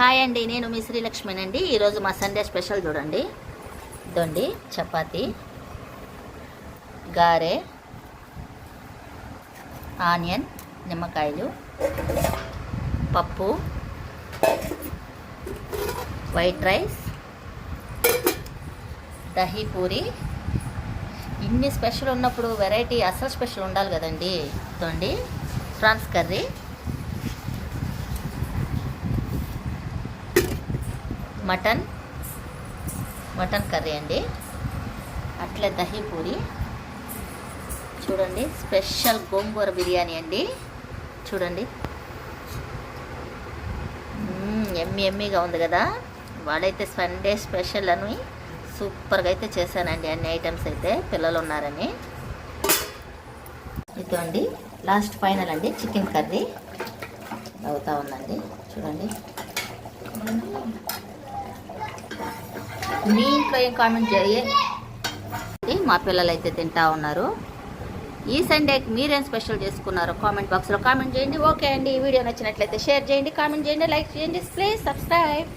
Hi అండి, నేను మీ శ్రీలక్ష్మి అండి. ఈరోజు మా సండే స్పెషల్ చూడండి. ఇదండి చపాతి, గారె, ఆనియన్, నిమ్మకాయలు, పప్పు, వైట్ రైస్, దహీ పూరి. ఇన్ని స్పెషల్ ఉన్నప్పుడు వెరైటీ అసలు స్పెషల్ ఉండాలి కదండి. ఇదండి ఫ్రాన్స్ కర్రీ, మటన్ కర్రీ అండి, అట్లే దహీ పూరి. చూడండి స్పెషల్ గోంగూర బిర్యానీ అండి. చూడండి ఎమ్మీగా ఉంది కదా. వాడైతే సండే స్పెషల్ అని సూపర్గా అయితే చేశానండి. అన్ని ఐటమ్స్ అయితే పిల్లలు ఉన్నారని. ఇదండి లాస్ట్ ఫైనల్ అండి, చికెన్ కర్రీ అవుతా ఉందండి. చూడండి మీ ఇంట్లో ఏం కామెంట్ చేయండి. మా పిల్లలు అయితే తింటా ఉన్నారు. ఈ సండేకి మీరేం స్పెషల్ చేసుకున్నారో కామెంట్ బాక్స్లో కామెంట్ చేయండి. ఓకే అండి, ఈ వీడియో నచ్చినట్లయితే షేర్ చేయండి, కామెంట్ చేయండి, లైక్ చేయండి, ప్లీజ్ సబ్స్క్రైబ్.